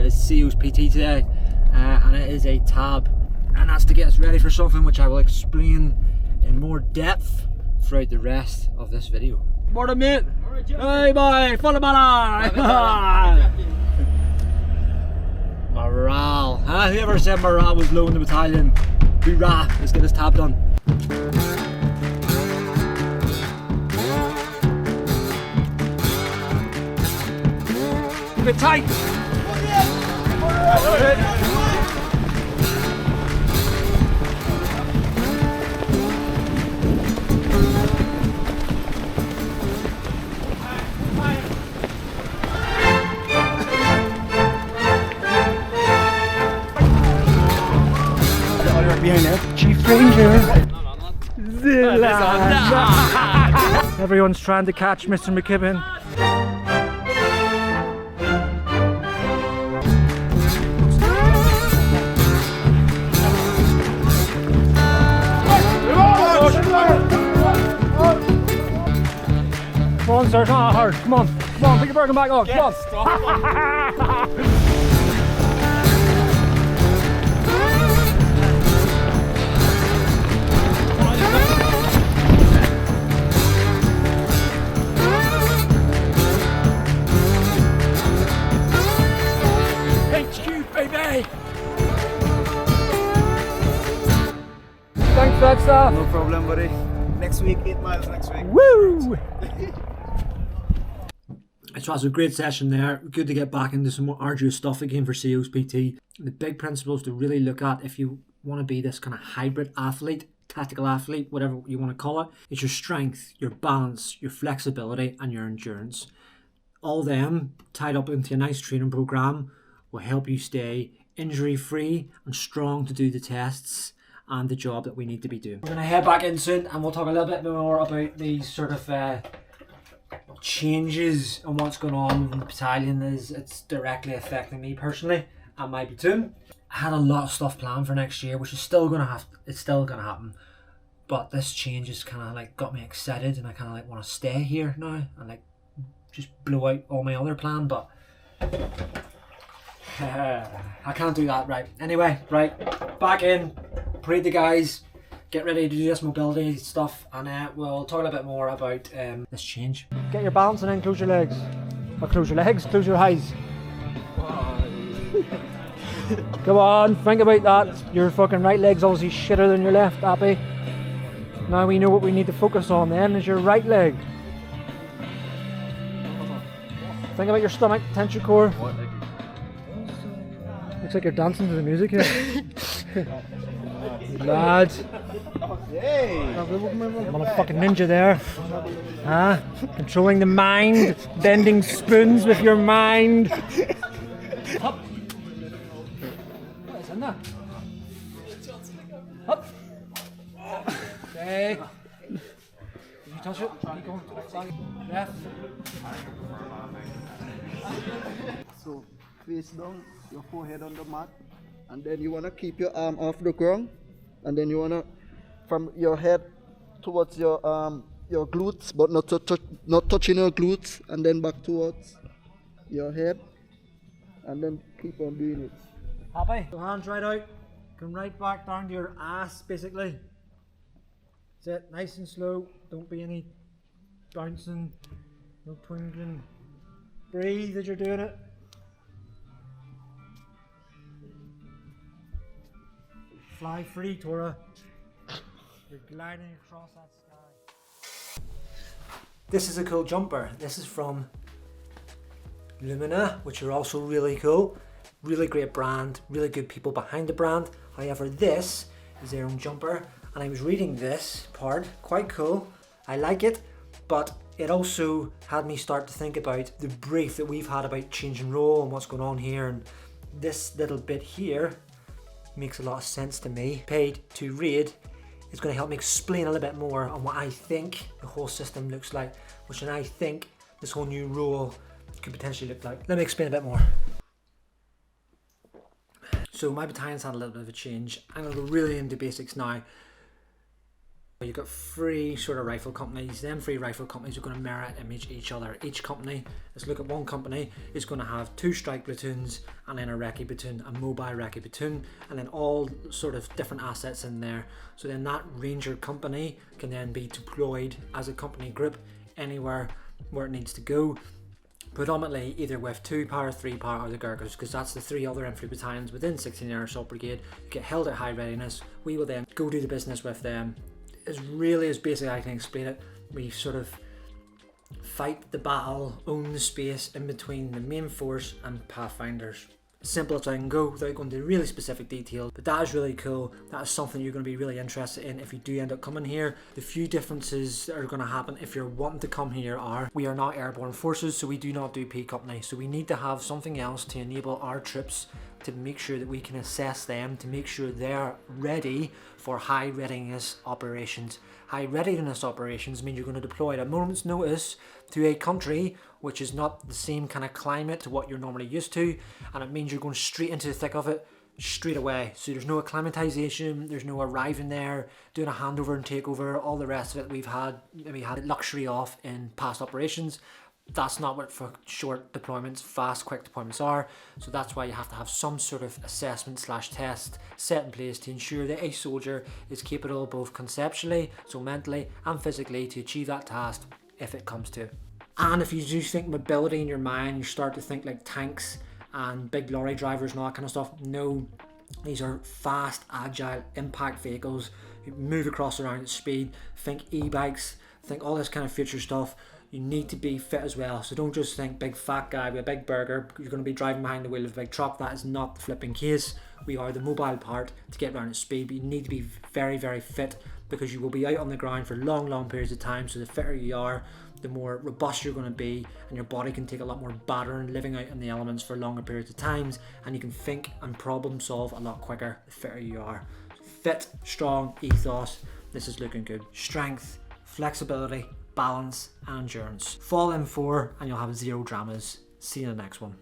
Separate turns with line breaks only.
is CO's PT today, and it is a tab, and that's to get us ready for something which I will explain in more depth throughout the rest of this video. Morning, mate. Hey, boy, full of morale. Morale. Huh? Whoever said morale was low in the battalion? Hoorah! Let's get this tab done. Keep it tight.
Behind there, Chief Ranger.
Everyone's trying to catch Mr. McKibben. Come on, sir, it's not hard. Come on, put your burden back on. Come on. Thanks for that stuff.
No problem, buddy. Next week, 8 miles next week.
Woo! So that's a great session there. Good to get back into some more arduous stuff again for CO's PT. The big principles to really look at if you want to be this kind of hybrid athlete, tactical athlete, whatever you want to call it, is your strength, your balance, your flexibility and your endurance. All them tied up into a nice training program will help you stay injury free and strong to do the tests and the job that we need to be doing. We're going to head back in soon and we'll talk a little bit more about these sort of changes and what's going on in the battalion as it's directly affecting me personally and my platoon. I had a lot of stuff planned for next year, which is still going to happen, but this change has kind of like got me excited and I kind of like want to stay here now and like just blow out all my other plan, but I can't do that. Right, anyway, right, back in, parade the guys, get ready to do this mobility stuff, and we'll talk a little bit more about this change. Get your balance and then close your legs. Or close your legs, close your eyes. Come on, think about that. Your fucking right leg's obviously shitter than your left, Happy. Now we know what we need to focus on then is your right leg. Think about your stomach, tense your core. Looks like you're dancing to the music here. Lad. I'm on a fucking ninja there. Huh? Controlling the mind, bending spoons with your mind. Up. What is in there? Up. Okay. Did you touch it? Keep going. Left.
So, face down, your forehead on the mat, and then you want to keep your arm off the ground, and then you want to, from your head towards your glutes, but not touching your glutes, and then back towards your head, and then keep on doing it.
Happy? So hands right out, come right back down to your ass basically. That's it, nice and slow, don't be any bouncing, no twinkling. Breathe as you're doing it. Fly free, Tora. You're gliding across that sky. This is a cool jumper. This is from Lumina, which are also really cool. Really great brand, really good people behind the brand. However, this is their own jumper, and I was reading this part, quite cool. I like it, but it also had me start to think about the brief that we've had about changing role and what's going on here, and this little bit here makes a lot of sense to me. Paid to read is going to help me explain a little bit more on what I think the whole system looks like, which I think this whole new role could potentially look like. Let me explain a bit more. So my battalion's had a little bit of a change. I'm going to go really into basics now. You've got three sort of rifle companies. Them three rifle companies are going to mirror image each other. Each company, let's look at one company, is going to have 2 strike platoons and then a recce platoon, a mobile recce platoon, and then all sort of different assets in there. So then that ranger company can then be deployed as a company group anywhere where it needs to go. Predominantly either with 2 power, 3 power, or the Gurkhas, because that's the 3 other infantry battalions within 16 Air Assault Brigade. You get held at high readiness. We will then go do the business with them. As really as basic I can explain it, we sort of fight the battle, own the space in between the main force and Pathfinders. Simple as I can go without going into really specific detail, but that is really cool. That is something you're going to be really interested in if you do end up coming here. The few differences that are going to happen if you're wanting to come here are, we are not airborne forces, so we do not do P company, so we need to have something else to enable our troops to make sure that we can assess them, to make sure they're ready for high readiness operations. High readiness operations mean you're going to deploy at a moment's notice to a country which is not the same kind of climate to what you're normally used to, and it means you're going straight into the thick of it straight away. So there's no acclimatization, there's no arriving there, doing a handover and takeover, all the rest of it we had luxury of in past operations. That's not what for short deployments, fast, quick deployments are. So that's why you have to have some sort of assessment / test set in place to ensure that a soldier is capable both conceptually, so mentally, and physically to achieve that task if it comes to it. And if you do think mobility in your mind, you start to think like tanks and big lorry drivers and all that kind of stuff. No, these are fast, agile, impact vehicles. You move across around at speed. Think e-bikes, think all this kind of future stuff. You need to be fit as well, so don't just think big fat guy with a big burger, you're going to be driving behind the wheel of a big truck. That is not the flipping case. We are the mobile part to get around at speed, but you need to be very, very fit, because you will be out on the ground for long periods of time. So the fitter you are, the more robust you're going to be, and your body can take a lot more battering living out in the elements for longer periods of times, and you can think and problem solve a lot quicker the fitter you are. Fit, strong, ethos, this is looking good. Strength, flexibility, balance and endurance. Fall in 4 and you'll have 0 dramas. See you in the next one.